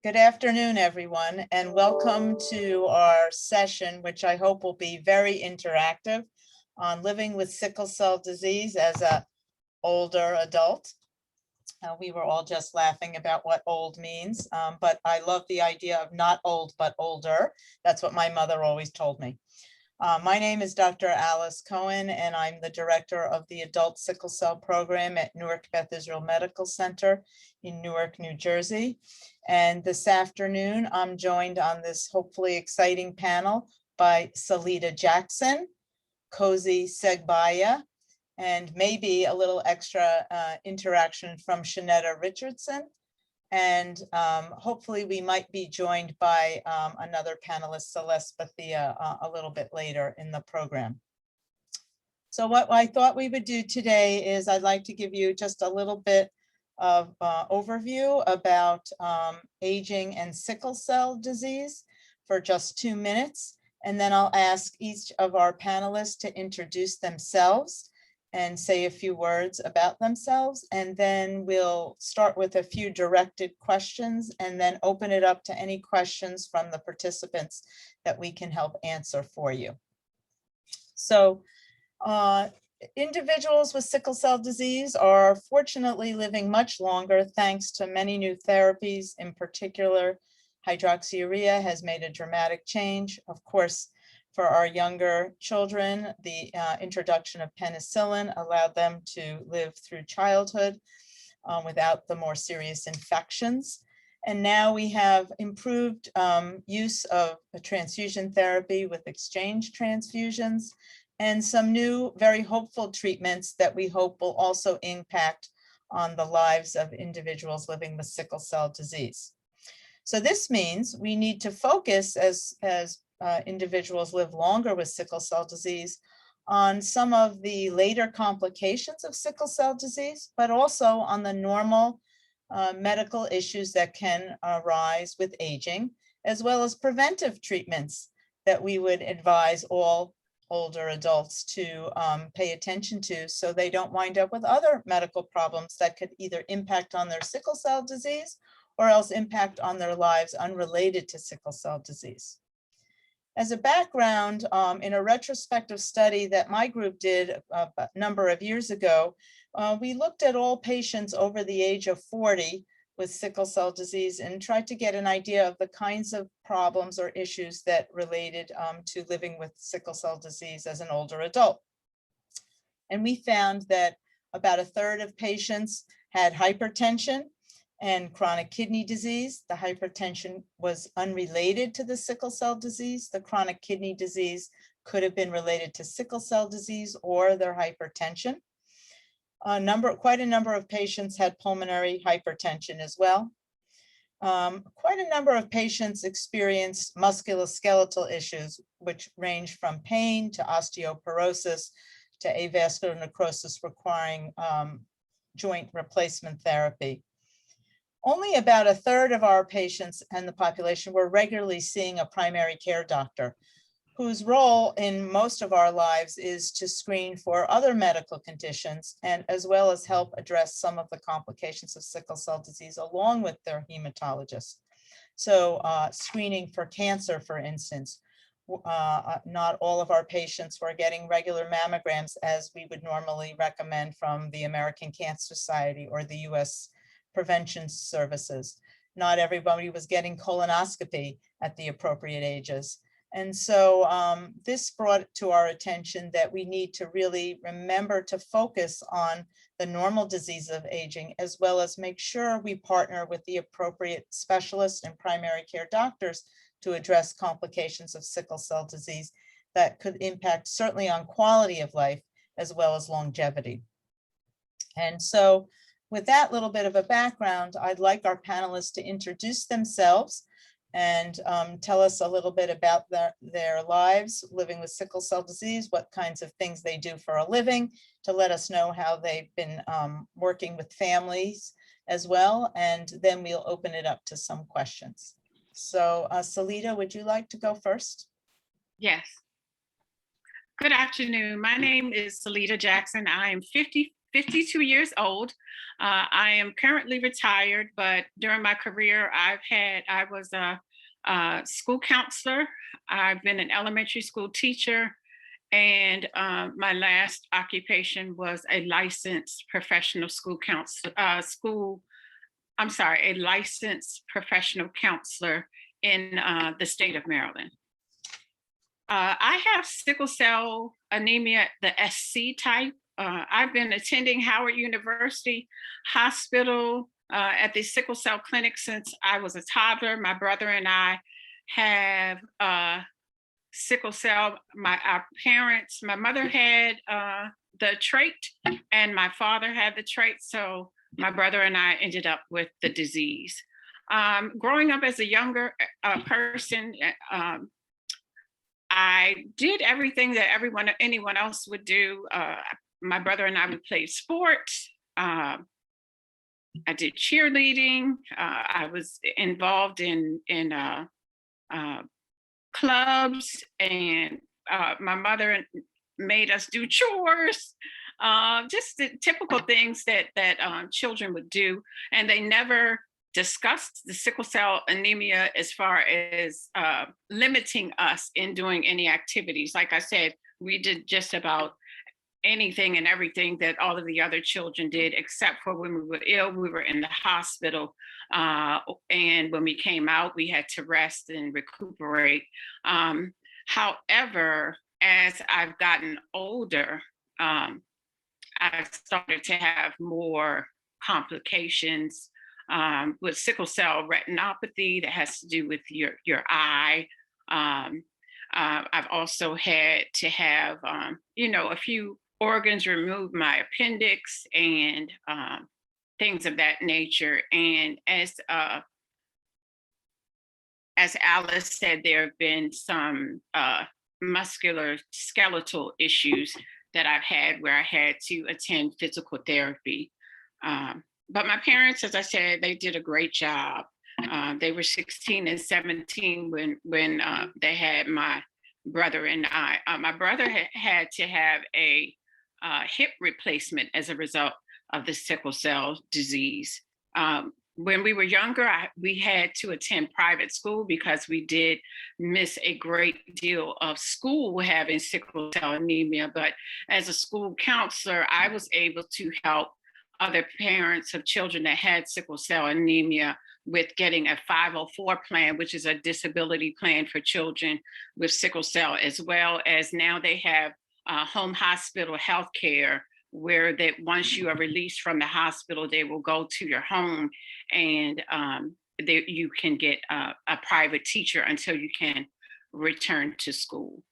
Good afternoon, everyone, and welcome to our session, which I hope will be very interactive on living with sickle cell disease as an older adult. We were all just laughing about what old means, but I love the idea of not old, but older. That's what my mother always told me. My name is Dr. Alice Cohen, and I'm the director of the Adult Sickle Cell Program at Newark Beth Israel Medical Center in Newark, New Jersey. And this afternoon, I'm joined on this hopefully exciting panel by Salita Jackson, Cozy Segbaya, and maybe a little extra interaction from Shanetta Richardson. And hopefully we might be joined by another panelist, Celeste Bethia, a little bit later in the program. So what I thought we would do today is I'd like to give you just a little bit of overview about aging and sickle cell disease for just 2 minutes. And then I'll ask each of our panelists to introduce themselves and say a few words about themselves. And then we'll start with a few directed questions and then open it up to any questions from the participants that we can help answer for you. So individuals with sickle cell disease are fortunately living much longer thanks to many new therapies. In particular, hydroxyurea has made a dramatic change. Of course, for our younger children, the introduction of penicillin allowed them to live through childhood without the more serious infections. And now we have improved use of transfusion therapy with exchange transfusions and some new, very hopeful treatments that we hope will also impact on the lives of individuals living with sickle cell disease. So this means we need to focus as individuals live longer with sickle cell disease on some of the later complications of sickle cell disease, but also on the normal medical issues that can arise with aging, as well as preventive treatments that we would advise all older adults to pay attention to so they don't wind up with other medical problems that could either impact on their sickle cell disease or else impact on their lives unrelated to sickle cell disease. As a background, in a retrospective study that my group did a number of years ago, we looked at all patients over the age of 40 with sickle cell disease and tried to get an idea of the kinds of problems or issues that related to living with sickle cell disease as an older adult. And we found that about a third of patients had hypertension and chronic kidney disease. The hypertension was unrelated to the sickle cell disease. The chronic kidney disease could have been related to sickle cell disease or their hypertension. Quite a number of patients had pulmonary hypertension as well. Quite a number of patients experienced musculoskeletal issues, which range from pain to osteoporosis to avascular necrosis requiring joint replacement therapy. Only about a third of our patients and the population were regularly seeing a primary care doctor, whose role in most of our lives is to screen for other medical conditions and as well as help address some of the complications of sickle cell disease along with their hematologist. So screening for cancer, for instance, not all of our patients were getting regular mammograms as we would normally recommend from the American Cancer Society or the US Prevention Services. Not everybody was getting colonoscopy at the appropriate ages. And so this brought to our attention that we need to really remember to focus on the normal disease of aging, as well as make sure we partner with the appropriate specialists and primary care doctors to address complications of sickle cell disease that could impact certainly on quality of life as well as longevity. And so with that little bit of a background, I'd like our panelists to introduce themselves and tell us a little bit about their lives living with sickle cell disease, what kinds of things they do for a living, to let us know how they've been working with families as well. And then we'll open it up to some questions. So Salita, would you like to go first? Yes. Good afternoon. My name is Salita Jackson. I am 50 52 years old. I am currently retired, but during my career, I was a school counselor. I've been an elementary school teacher, and my last occupation was a licensed professional school counselor. A licensed professional counselor in the state of Maryland. I have sickle cell anemia, the SC type. I've been attending Howard University Hospital at the sickle cell clinic since I was a toddler. My brother and I have sickle cell. Our parents, my mother had the trait and my father had the trait. So my brother and I ended up with the disease. Growing up as a younger person, I did everything that anyone else would do. My brother and I would play sports. I did cheerleading. I was involved in clubs, and my mother made us do chores. Just the typical things that children would do, and they never discussed the sickle cell anemia as far as limiting us in doing any activities. Like I said, we did just about anything and everything that all of the other children did, except for when we were ill, we were in the hospital. And when we came out, we had to rest and recuperate. However, as I've gotten older, I've started to have more complications with sickle cell retinopathy that has to do with your eye. I've also had to have, a few organs removed, my appendix and things of that nature. And as Alice said, there have been some muscular skeletal issues that I've had where I had to attend physical therapy. But my parents, as I said, they did a great job. They were 16 and 17 when they had my brother and I. My brother had to have a hip replacement as a result of the sickle cell disease. When we were younger, we had to attend private school because we did miss a great deal of school having sickle cell anemia. But as a school counselor, I was able to help other parents of children that had sickle cell anemia with getting a 504 plan, which is a disability plan for children with sickle cell, as well as now they have home hospital health care, where that once you are released from the hospital, they will go to your home and you can get a private teacher until you can return to school.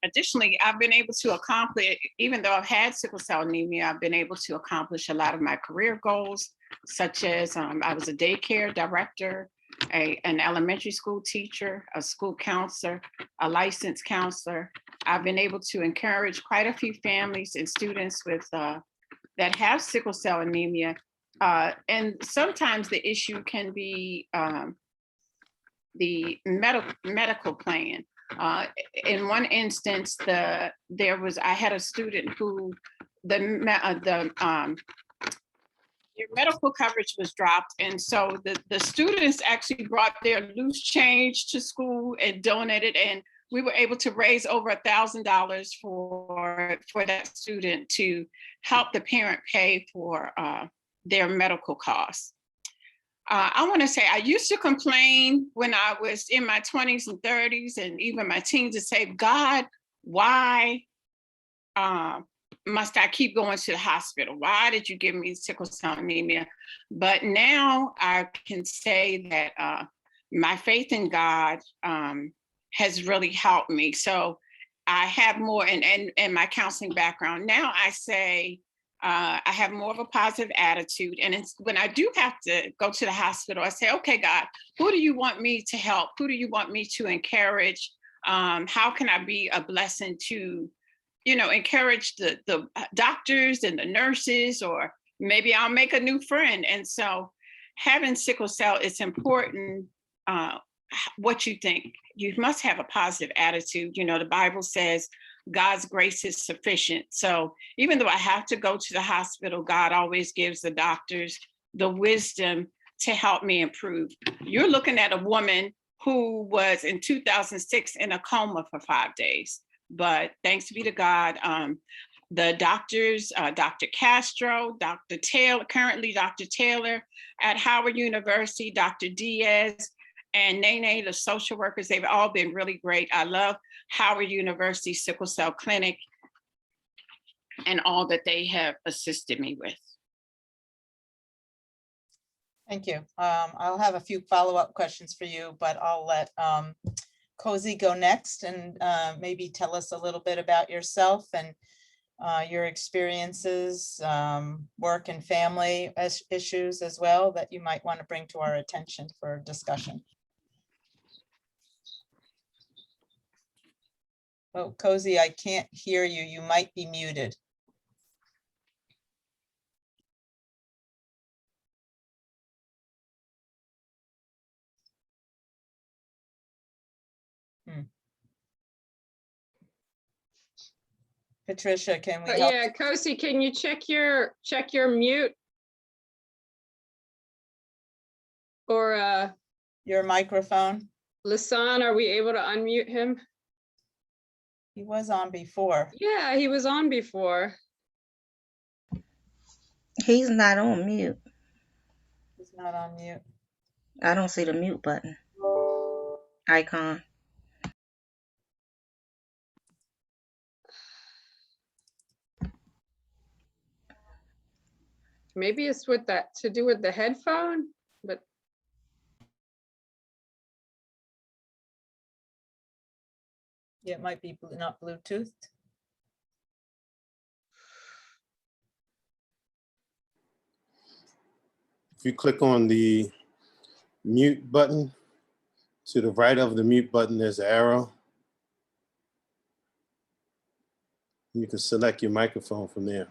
Additionally, I've been able to accomplish, even though I've had sickle cell anemia, I've been able to accomplish a lot of my career goals, such as I was a daycare director, an elementary school teacher, a school counselor, a licensed counselor. I've been able to encourage quite a few families and students with that have sickle cell anemia. And sometimes the issue can be the medical plan. In one instance, I had a student who your medical coverage was dropped, and so the students actually brought their loose change to school and donated, and we were able to raise over $1,000 for that student to help the parent pay for their medical costs. I want to say I used to complain when I was in my 20s and 30s and even my teens to say, God, why must I keep going to the hospital? Why did you give me sickle cell anemia? But now I can say that my faith in God has really helped me. So I have more, and my counseling background. Now I say, I have more of a positive attitude. And when I do have to go to the hospital, I say, okay, God, who do you want me to help? Who do you want me to encourage? How can I be a blessing to, encourage the doctors and the nurses, or maybe I'll make a new friend. And so having sickle cell, it's important what you think. You must have a positive attitude. The Bible says, God's grace is sufficient. So even though I have to go to the hospital, God always gives the doctors the wisdom to help me improve. You're looking at a woman who was in 2006 in a coma for 5 days. But thanks be to God, the doctors, Dr. Castro, Dr. Taylor, currently Dr. Taylor at Howard University, Dr. Diaz, and Nene, the social workers, they've all been really great. I love Howard University Sickle Cell Clinic and all that they have assisted me with. Thank you. I'll have a few follow-up questions for you, but I'll let Cozy go next and maybe tell us a little bit about yourself and your experiences, work and family issues as well that you might want to bring to our attention for discussion. Oh, Cozy, I can't hear you. You might be muted. Patricia, can we help? Yeah, Cozy, can you check your mute? Or Your microphone? Lasan, are we able to unmute him? He was on before. Yeah, he was on before. He's not on mute. He's not on mute. I don't see the mute button icon. Maybe it's with that to do with the headphone, but Yeah, it might be not Bluetooth. If you click on the mute button, to the right of the mute button, there's an arrow. You can select your microphone from there.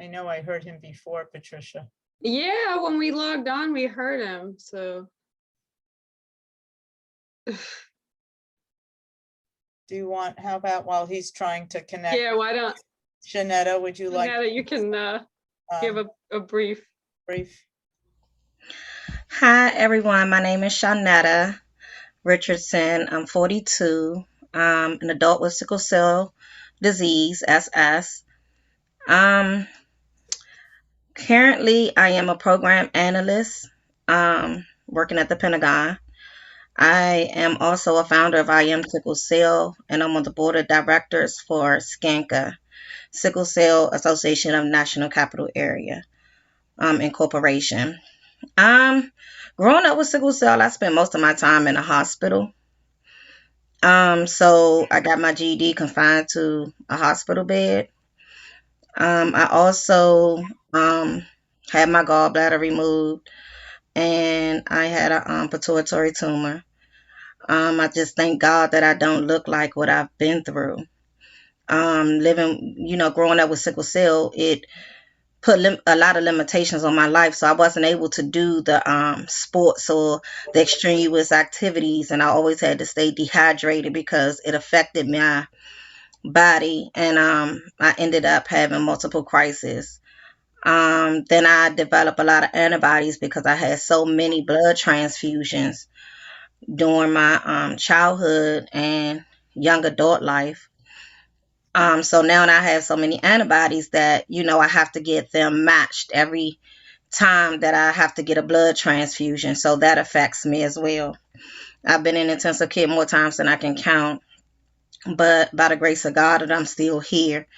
I know I heard him before, Patricia. yeah, when we logged on, we heard him. So Do you want, how about while he's trying to connect? yeah, why don't Shanetta, would you like Netta, you can give a brief. brief? Hi, everyone. My name is Shawnetta Richardson. I'm 42. I'm an adult with sickle cell disease, SS. Currently, I am a program analyst working at the Pentagon. I am also a founder of I Am Sickle Cell, and I'm on the board of directors for SCANCA, Sickle Cell Association of National Capital Area Incorporation. Growing up with sickle cell, I spent most of my time in a hospital. So I got my GED confined to a hospital bed. I also had my gallbladder removed, and I had a pituitary tumor. I just thank God that I don't look like what I've been through. Living, growing up with sickle cell, it put a lot of limitations on my life, so I wasn't able to do the sports or the extraneous activities, and I always had to stay dehydrated because it affected my body, and I ended up having multiple crises. Then I developed a lot of antibodies because I had so many blood transfusions during my childhood and young adult life. So now I have so many antibodies that, I have to get them matched every time that I have to get a blood transfusion. So that affects me as well. I've been in intensive care more times than I can count. But by the grace of God, that I'm still here,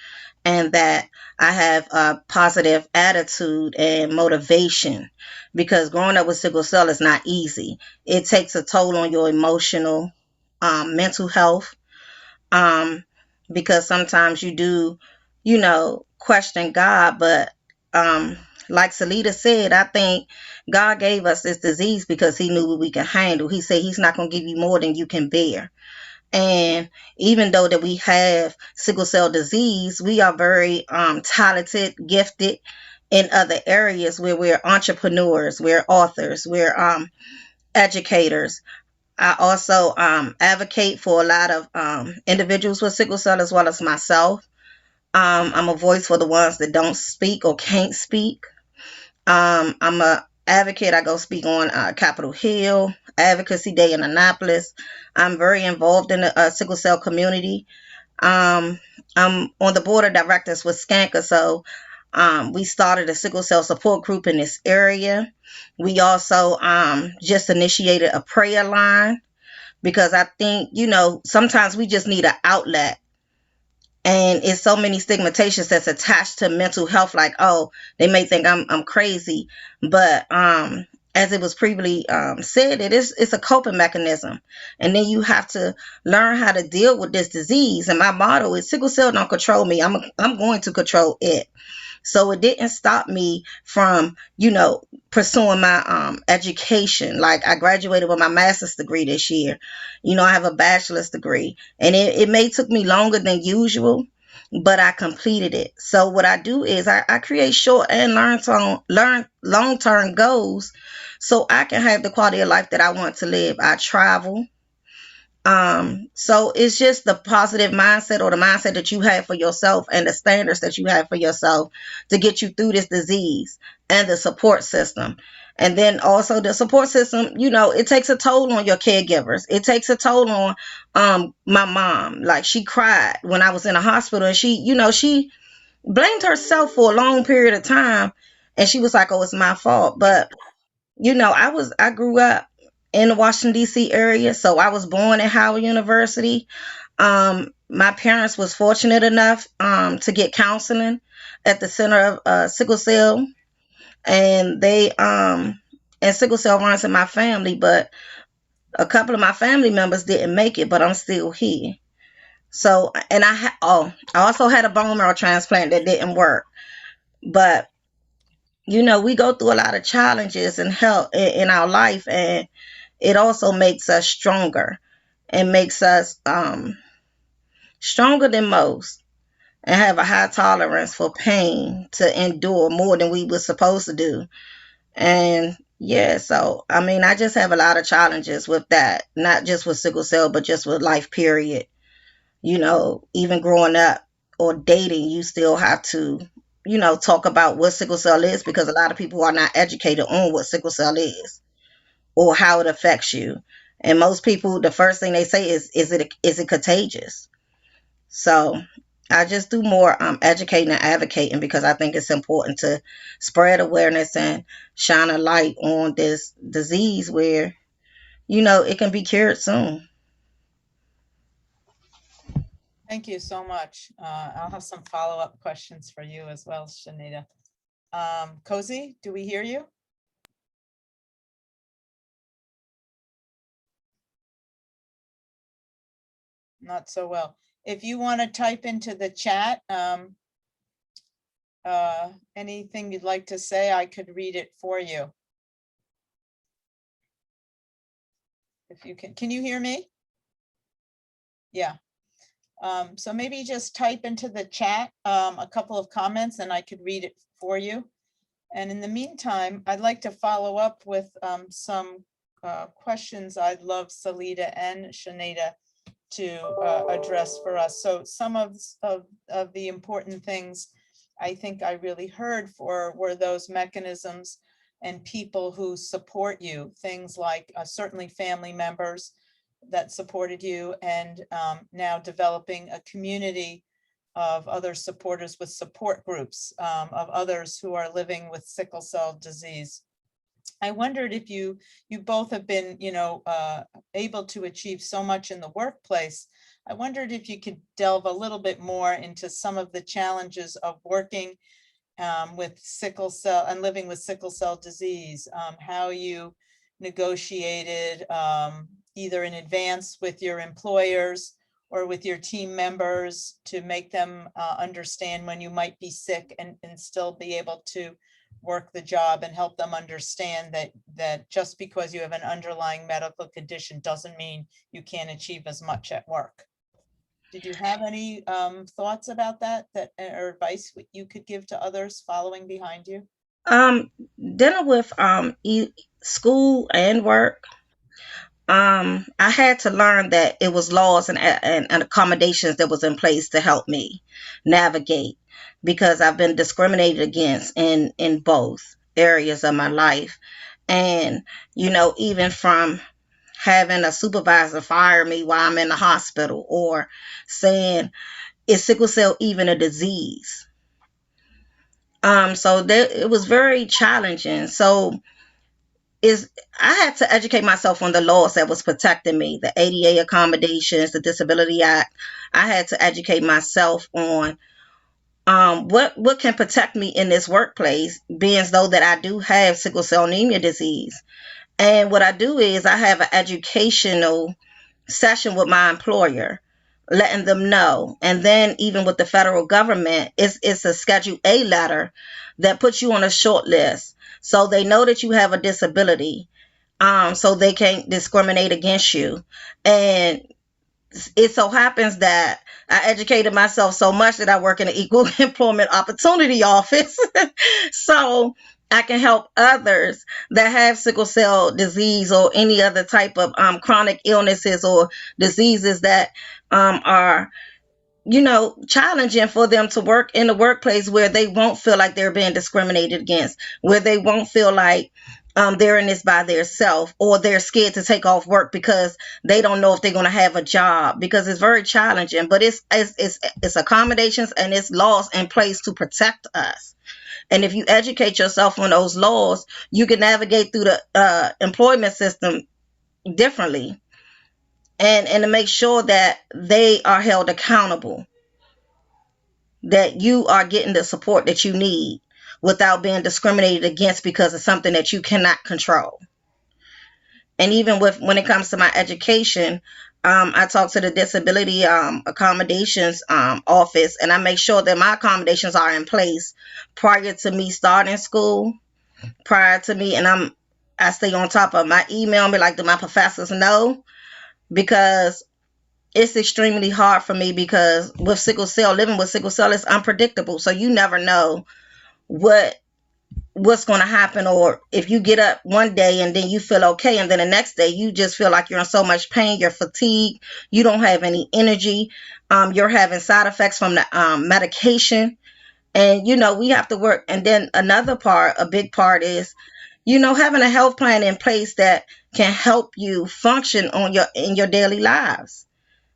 and that I have a positive attitude and motivation, because growing up with sickle cell is not easy. It takes a toll on your emotional, mental health, because sometimes you do question God. But like Salita said, I think God gave us this disease because he knew what we can handle. He said he's not going to give you more than you can bear. And even though that we have sickle cell disease, we are very talented, gifted in other areas where we're entrepreneurs, we're authors, we're educators. I also advocate for a lot of individuals with sickle cell as well as myself. I'm a voice for the ones that don't speak or can't speak. I'm a advocate. I go speak on Capitol Hill, Advocacy Day in Annapolis. I'm very involved in the sickle cell community. I'm on the board of directors with Skanka, so we started a sickle cell support group in this area. We also just initiated a prayer line because I think, sometimes we just need an outlet. And it's so many stigmatizations that's attached to mental health, like, oh, they may think I'm crazy. But as it was previously said, it's a coping mechanism. And then you have to learn how to deal with this disease. And my motto is sickle cell don't control me. I'm going to control it. So it didn't stop me from, pursuing my education. Like I graduated with my master's degree this year. I have a bachelor's degree. And it may took me longer than usual, but I completed it. So what I do is I create short and long-term goals so I can have the quality of life that I want to live. I travel. So it's just the positive mindset or the mindset that you have for yourself and the standards that you have for yourself to get you through this disease and the support system. And then also the support system, it takes a toll on your caregivers. It takes a toll on my mom. Like she cried when I was in a hospital and she blamed herself for a long period of time. And she was like, oh, it's my fault. But I grew up in the Washington, D.C. area, so I was born at Howard University. My parents was fortunate enough to get counseling at the Center of Sickle Cell, and and sickle cell runs in my family, but a couple of my family members didn't make it, but I'm still here. So, and I also had a bone marrow transplant that didn't work, but we go through a lot of challenges and health in our life, and it also makes us stronger and makes us stronger than most and have a high tolerance for pain to endure more than we were supposed to do. And yeah, so I just have a lot of challenges with that, not just with sickle cell, but just with life, period. Even growing up or dating, you still have to, talk about what sickle cell is because a lot of people are not educated on what sickle cell is or how it affects you. And most people, the first thing they say is it contagious? So I just do more educating and advocating because I think it's important to spread awareness and shine a light on this disease where, it can be cured soon. Thank you so much. I'll have some follow-up questions for you as well, Shanita. Cozy, do we hear you? Not so well. If you want to type into the chat anything you'd like to say, I could read it for you. If you can you hear me? Yeah. So maybe just type into the chat a couple of comments and I could read it for you. And in the meantime, I'd like to follow up with some questions I'd love Salita and Shanita to address for us. So some of the important things I think I really heard were those mechanisms and people who support you, things like certainly family members that supported you, and now developing a community of other supporters with support groups of others who are living with sickle cell disease. I wondered if you both have been, able to achieve so much in the workplace. I wondered if you could delve a little bit more into some of the challenges of working with sickle cell and living with sickle cell disease, how you negotiated either in advance with your employers or with your team members to make them understand when you might be sick and still be able to work the job, and help them understand that just because you have an underlying medical condition doesn't mean you can't achieve as much at work. Did you have any thoughts about that or advice you could give to others following behind you? Dealing with school and work, I had to learn that it was laws and accommodations that was in place to help me navigate, because I've been discriminated against in both areas of my life. And, even from having a supervisor fire me while I'm in the hospital, or saying, is sickle cell even a disease? So it was very challenging. So I had to educate myself on the laws that was protecting me, the ADA accommodations, the Disability Act. I had to educate myself on what can protect me in this workplace, being as though that I do have sickle cell anemia disease. And what I do is I have an educational session with my employer, letting them know. And then even with the federal government, it's a Schedule A letter that puts you on a short list. So they know that you have a disability, so they can't discriminate against you. And it so happens that I educated myself so much that I work in an equal employment opportunity office. So I can help others that have sickle cell disease or any other type of chronic illnesses or diseases that are challenging for them to work in the workplace, where they won't feel like they're being discriminated against, where they won't feel like they're in this by themselves, or they're scared to take off work because they don't know if they're going to have a job, because it's very challenging. But it's accommodations and it's laws in place to protect us. And if you educate yourself on those laws, you can navigate through the employment system differently, and to make sure that they are held accountable, that you are getting the support that you need without being discriminated against because of something that you cannot control. And even when it comes to my education, I talk to the disability accommodations office, and I make sure that my accommodations are in place prior to me starting school, and I stay on top of my email, me like, do my professors know? Because it's extremely hard for me, because with sickle cell, living with sickle cell is unpredictable. So you never know what's going to happen, or if you get up one day and then you feel okay, and then the next day you just feel like you're in so much pain, you're fatigued, you don't have any energy, you're having side effects from the medication, and we have to work. And then a big part is having a health plan in place that can help you function in your daily lives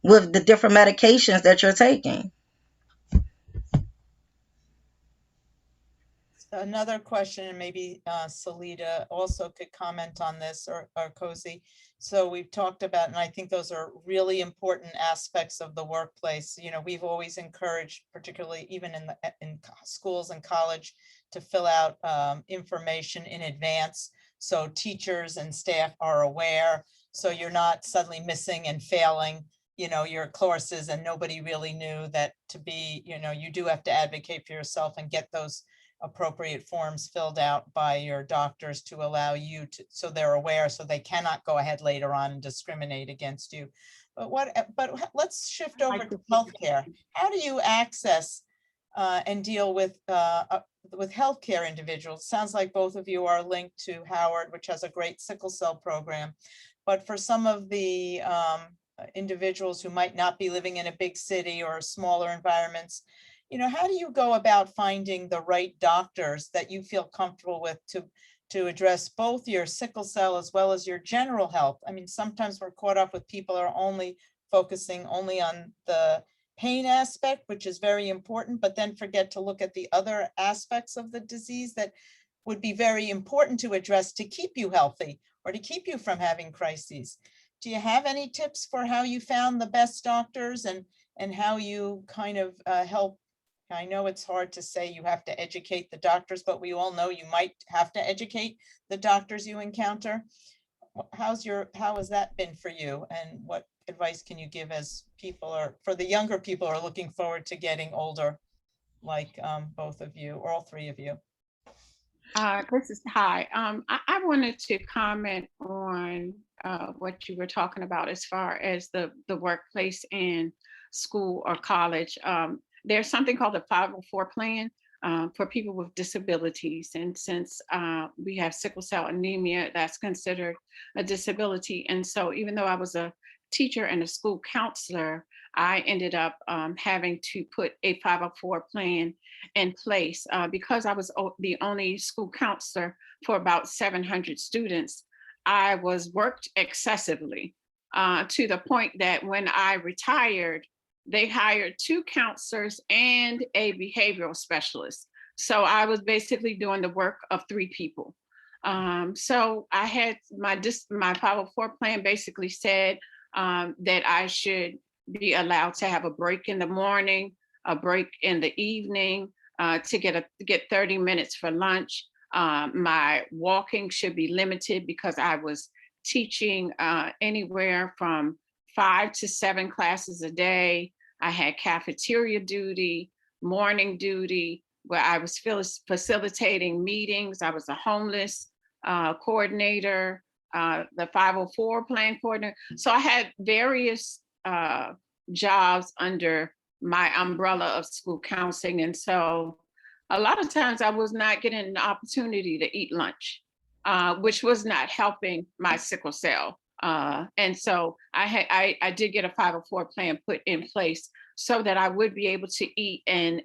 with the different medications that you're taking. Another question, and maybe Salida also could comment on this, or Cozy. So we've talked about, and I think those are really important aspects of the workplace. We've always encouraged, particularly even in schools and college, to fill out information in advance, so teachers and staff are aware, so you're not suddenly missing and failing your courses, and nobody really knew that to be, you do have to advocate for yourself and get those appropriate forms filled out by your doctors to allow you to, so they're aware, so they cannot go ahead later on and discriminate against you. But let's shift over to healthcare. How do you access and deal with healthcare individuals? Sounds like both of you are linked to Howard, which has a great sickle cell program. But for some of the individuals who might not be living in a big city or smaller environments, how do you go about finding the right doctors that you feel comfortable with to address both your sickle cell as well as your general health? I mean, sometimes we're caught up with people who are focusing only on the pain aspect, which is very important, but then forget to look at the other aspects of the disease that would be very important to address to keep you healthy or to keep you from having crises. Do you have any tips for how you found the best doctors and how you kind of help? I know it's hard to say you have to educate the doctors, but we all know you might have to educate the doctors you encounter. How has that been for you? And what advice advice can you give as people are, for the younger people are looking forward to getting older, like both of you, or all three of you? This is hi. I wanted to comment on what you were talking about as far as the workplace and school or college. There's something called the 504 plan for people with disabilities, and since we have sickle cell anemia, that's considered a disability. And so, even though I was a teacher and a school counselor, I ended up having to put a 504 plan in place because I was the only school counselor for about 700 students. I was worked excessively to the point that when I retired, they hired 2 counselors and a behavioral specialist. So I was basically doing the work of 3 people. So I had my 504 plan basically said that I should be allowed to have a break in the morning, a break in the evening, to get 30 minutes for lunch. My walking should be limited because I was teaching anywhere from 5 to 7 classes a day. I had cafeteria duty, morning duty, where I was facilitating meetings. I was a homeless coordinator, the 504 plan coordinator. So I had various jobs under my umbrella of school counseling. And so a lot of times I was not getting an opportunity to eat lunch, which was not helping my sickle cell. And so I did get a 504 plan put in place so that I would be able to eat and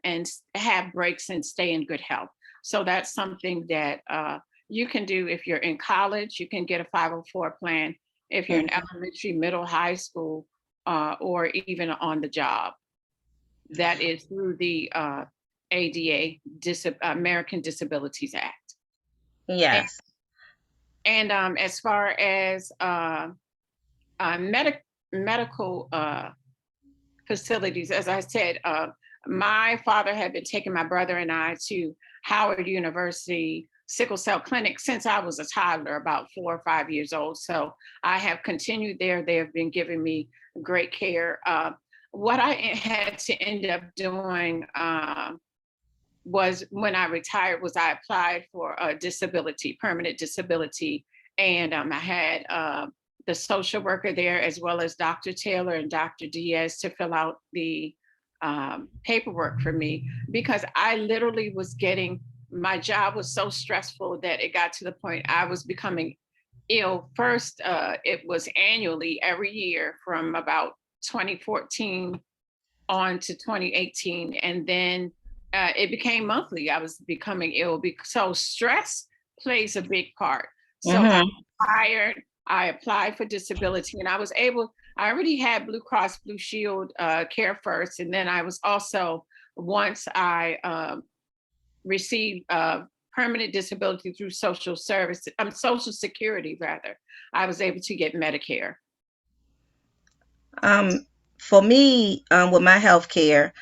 have breaks and stay in good health. So that's something that you can do if you're in college. You can get a 504 plan if you're in elementary, middle, high school, or even on the job. That is through the ADA, American Disabilities Act. Yes. And as far as medical facilities, as I said, my father had been taking my brother and I to Howard University sickle cell clinic since I was a toddler, about 4 or 5 years old. So I have continued there. They have been giving me great care. What I had to end up doing was when I retired was I applied for a disability, permanent disability. And I had the social worker there, as well as Dr. Taylor and Dr. Diaz, to fill out the paperwork for me, because I literally was my job was so stressful that it got to the point I was becoming ill. First, it was annually every year from about 2014 on to 2018. And then it became monthly. I was becoming ill. So stress plays a big part. So I applied for disability, and I already had Blue Cross Blue Shield care first. And then I was also, once I received permanent disability through social security rather, I was able to get Medicare. For me, with my health care,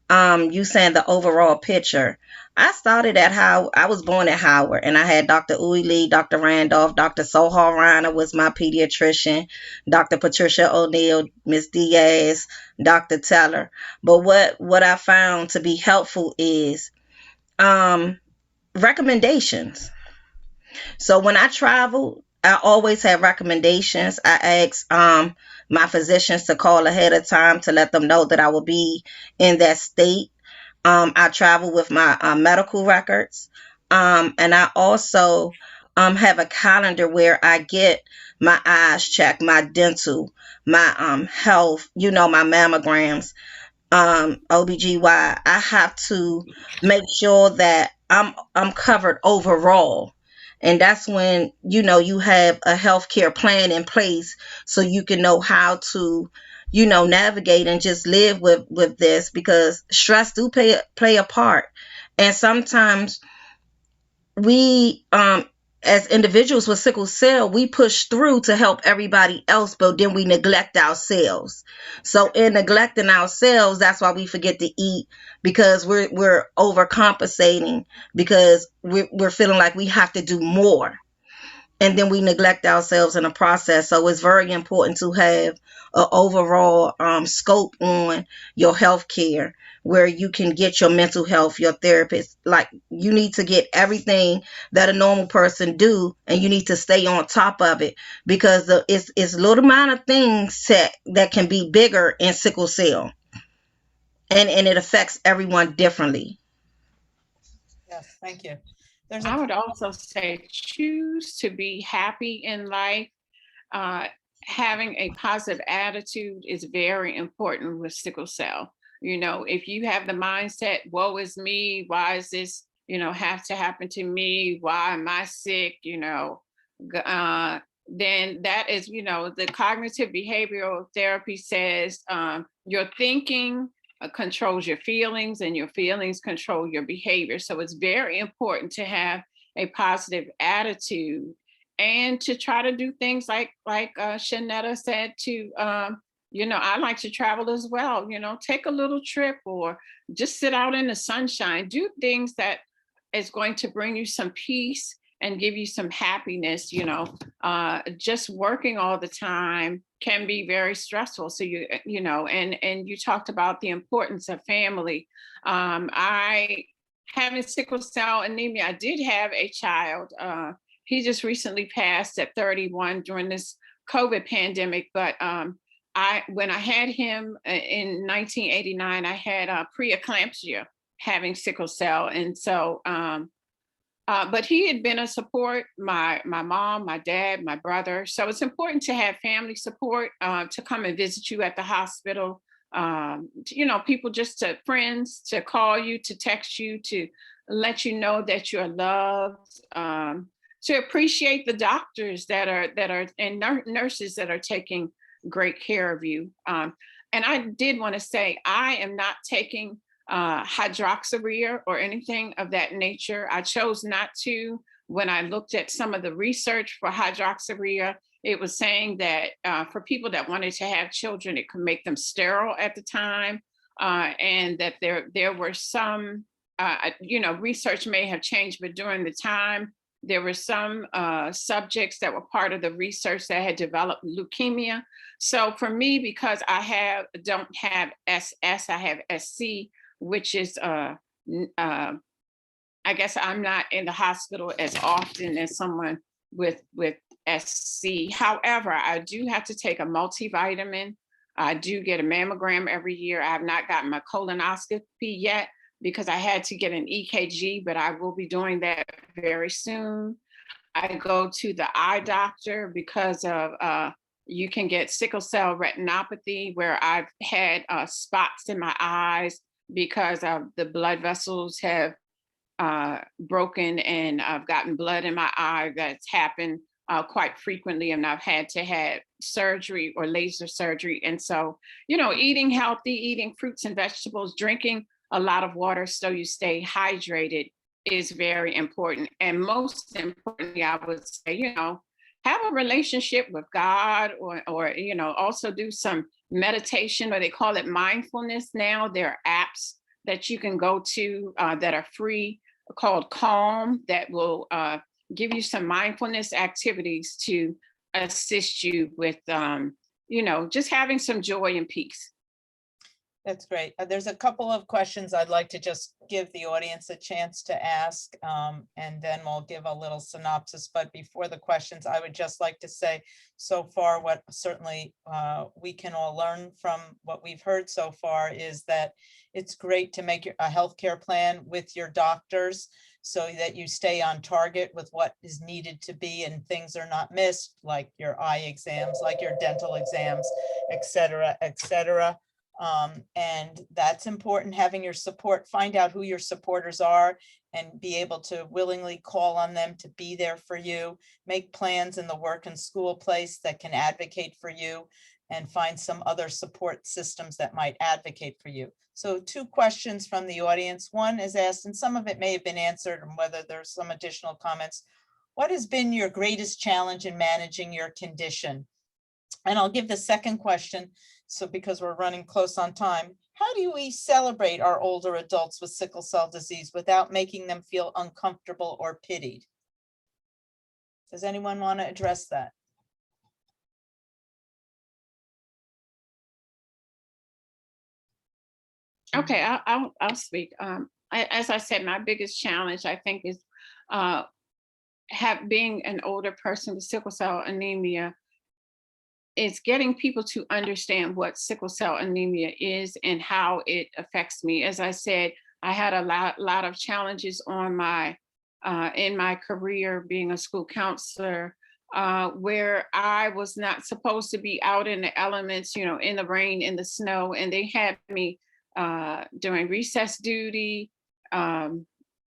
you saying the overall picture. I started at I was born at Howard, and I had Dr. Uwe Lee, Dr. Randolph, Dr. Sohar Rana was my pediatrician, Dr. Patricia O'Neill, Miss Diaz, Dr. Teller. But what I found to be helpful is recommendations. So when I travel, I always have recommendations. I ask my physicians to call ahead of time to let them know that I will be in that state. I travel with my medical records. And I also have a calendar where I get my eyes checked, my dental, my health, my mammograms, OBGY. I have to make sure that I'm covered overall. And that's when, you have a healthcare plan in place so you can know how to, navigate and just live with this, because stress do play a part. And sometimes we, as individuals with sickle cell, we push through to help everybody else, but then we neglect ourselves. So in neglecting ourselves, that's why we forget to eat, because we're overcompensating, because we're feeling like we have to do more. and then we neglect ourselves in the process. So it's very important to have an overall scope on your health care, where you can get your mental health, your therapist. Like, you need to get everything that a normal person do, and you need to stay on top of it, because it's little amount of things that can be bigger in sickle cell, and it affects everyone differently. Yes, thank you. There's I a, would also say choose to be happy in life. Uh, Having a positive attitude is very important with sickle cell. You know, if you have the mindset, woe is me, why is this, have to happen to me? Why am I sick? Then that is, the cognitive behavioral therapy says your thinking controls your feelings, and your feelings control your behavior. So it's very important to have a positive attitude, and to try to do things like Shanetta said, to I like to travel as well. Take a little trip, or just sit out in the sunshine. Do things that is going to bring you some peace and give you some happiness. Just working all the time can be very stressful. So and you talked about the importance of family. I Having sickle cell anemia, I did have a child. He just recently passed at 31 during this COVID pandemic. But when I had him in 1989, I had preeclampsia, having sickle cell, and so. But he had been a support, my mom, my dad, my brother. So it's important to have family support to come and visit you at the hospital. People, friends to call you, to text you, to let you know that you're loved. To appreciate the doctors that are and nurses that are taking great care of you. And I did want to say, I am not taking hydroxyurea or anything of that nature. I chose not to. When I looked at some of the research for hydroxyurea, it was saying that for people that wanted to have children, it could make them sterile at the time, and that there were some, research may have changed, but during the time, there were some subjects that were part of the research that had developed leukemia. So for me, because don't have SS, I have SC, which is I guess I'm not in the hospital as often as someone with SC. However, I do have to take a multivitamin. I do get a mammogram every year. I have not gotten my colonoscopy yet because I had to get an EKG, but I will be doing that very soon. I go to the eye doctor because of you can get sickle cell retinopathy, where I've had spots in my eyes because the blood vessels have broken, and I've gotten blood in my eye. That's happened quite frequently, and I've had to have surgery or laser surgery. And so, eating healthy, eating fruits and vegetables, drinking a lot of water so you stay hydrated is very important. And most importantly, I would say, have a relationship with God, or also do some meditation, or they call it mindfulness now. There are apps that you can go to that are free, called Calm, that will give you some mindfulness activities to assist you with, just having some joy and peace. That's great. There's a couple of questions I'd like to just give the audience a chance to ask, and then we'll give a little synopsis. But before the questions, I would just like to say, so far, what certainly we can all learn from what we've heard so far is that it's great to make a healthcare plan with your doctors so that you stay on target with what is needed to be, and things are not missed, like your eye exams, like your dental exams, et cetera, et cetera. And that's important, having your support, find out who your supporters are and be able to willingly call on them to be there for you, make plans in the work and school place that can advocate for you, and find some other support systems that might advocate for you. So 2 questions from the audience. One is asked, and some of it may have been answered, and whether there's some additional comments. What has been your greatest challenge in managing your condition? And I'll give the second question, so because we're running close on time. How do we celebrate our older adults with sickle cell disease without making them feel uncomfortable or pitied? Does anyone want to address that? Okay, I'll speak. As I said, my biggest challenge, I think, is being an older person with sickle cell anemia. It's getting people to understand what sickle cell anemia is and how it affects me. As I said, I had a lot of challenges on my in my career being a school counselor, where I was not supposed to be out in the elements, you know, in the rain, in the snow, and they had me doing recess duty,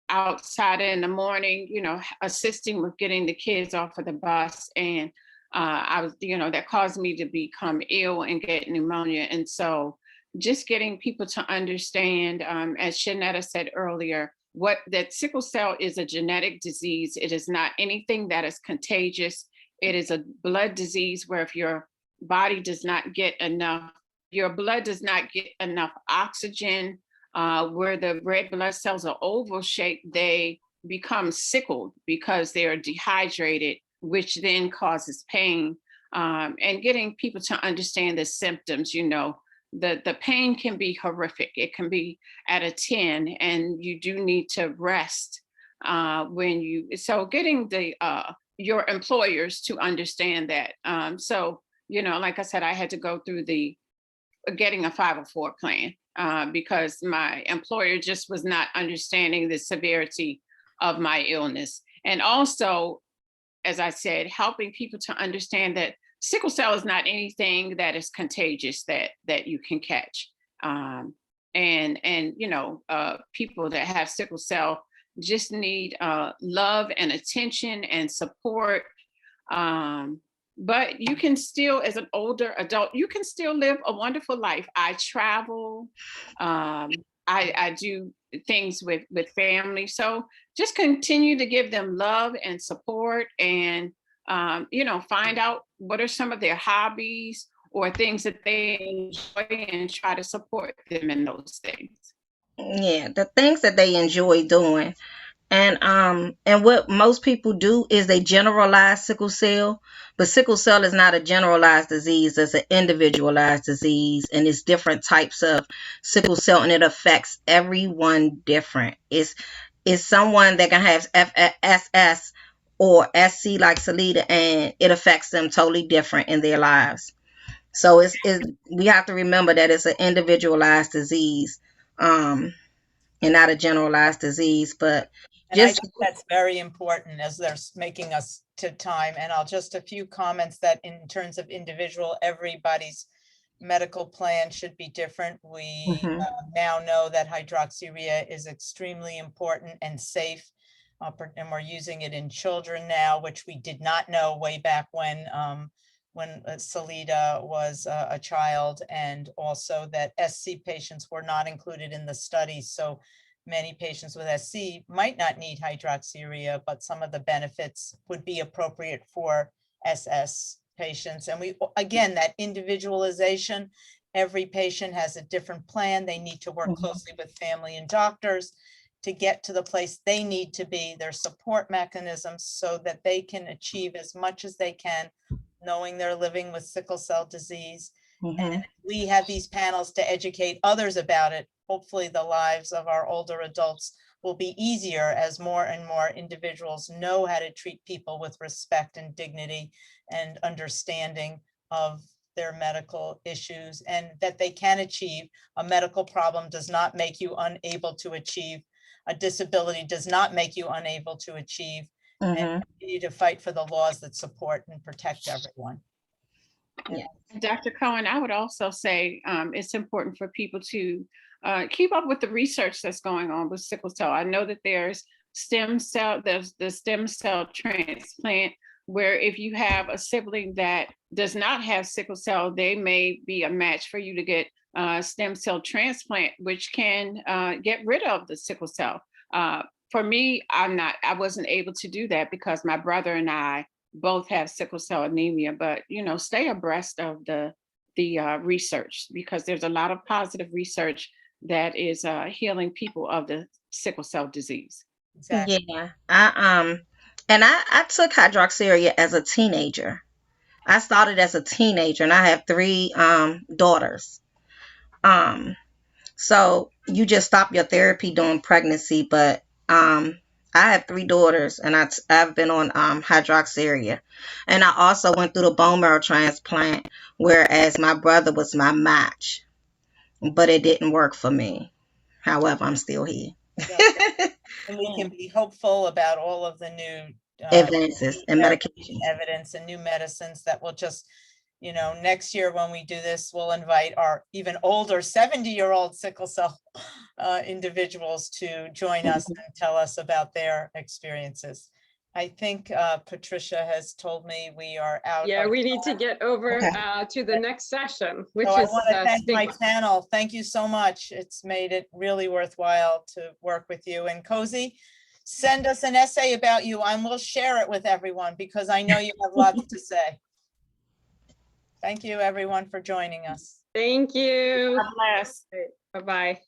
outside in the morning, you know, assisting with getting the kids off of the bus. And I was, you know, that caused me to become ill and get pneumonia. And so just getting people to understand, as Shanetta said earlier, what that sickle cell is a genetic disease. It is not anything that is contagious. It is a blood disease where if your body does not get enough, your blood does not get enough oxygen, where the red blood cells are oval shaped, they become sickled because they are dehydrated, which then causes pain. And getting people to understand the symptoms, you know, the pain can be horrific. It can be at a 10, and you do need to rest when you, so getting the your employers to understand that. So, you know, like I said, I had to go through the getting a 504 plan because my employer just was not understanding the severity of my illness. And also, as I said, helping people to understand that sickle cell is not anything that is contagious that you can catch. And you know, people that have sickle cell just need love and attention and support. But you can still, as an older adult, you can still live a wonderful life. I travel, I do things with family. So just continue to give them love and support, and you know, find out what are some of their hobbies or things that they enjoy, and try to support them in those things. Yeah, the things that they enjoy doing. And what most people do is they generalize sickle cell, but sickle cell is not a generalized disease. It's an individualized disease, and it's different types of sickle cell, and it affects everyone different. It's someone that can have FSS or SC like Salida, and it affects them totally different in their lives. So we have to remember that it's an individualized disease. And not a generalized disease, but And I just think that's very important as they're making us to time. And I'll just a few comments that in terms of individual, everybody's medical plan should be different. We Mhm. now know that hydroxyurea is extremely important and safe. And we're using it in children now, which we did not know way back when Salida was a child, and also that SC patients were not included in the study. So many patients with SC might not need hydroxyurea, but some of the benefits would be appropriate for SS patients. And we, again, that individualization, every patient has a different plan. They need to work closely with family and doctors to get to the place they need to be, their support mechanisms, so that they can achieve as much as they can, knowing they're living with sickle cell disease. And we have these panels to educate others about it. Hopefully the lives of our older adults will be easier as more and more individuals know how to treat people with respect and dignity and understanding of their medical issues, and that they can achieve. A medical problem does not make you unable to achieve. A disability does not make you unable to achieve. And continue to fight for the laws that support and protect everyone. Yeah. Dr. Cohen, I would also say it's important for people to keep up with the research that's going on with sickle cell. I know that there's the stem cell transplant, where if you have a sibling that does not have sickle cell, they may be a match for you to get stem cell transplant, which can get rid of the sickle cell. For me, I wasn't able to do that because my brother and I both have sickle cell anemia, but you know, stay abreast of the research, because there's a lot of positive research that is healing people of the sickle cell disease. Exactly. Yeah. And I took hydroxyurea as a teenager. I started as a teenager, and I have three daughters. Um, so you just stop your therapy during pregnancy, but I have three daughters, and I've been on hydroxyurea, and I also went through the bone marrow transplant, whereas my brother was my match, but it didn't work for me. However, I'm still here. Yeah. And we can be hopeful about all of the new Advances and medications. evidence and new medicines that will just, next year when we do this, we'll invite our even older 70-year-old sickle cell individuals to join us and tell us about their experiences. I think Patricia has told me we are out. Yeah, of we need to get over Okay. to the next session, which So I is want to thank my Sickle. panel. Thank you so much. It's made it really worthwhile to work with you. And Cozy, send us an essay about you and we'll share it with everyone because I know you have lots to say. Thank you, everyone, for joining us. Thank you. God bless. Bye-bye.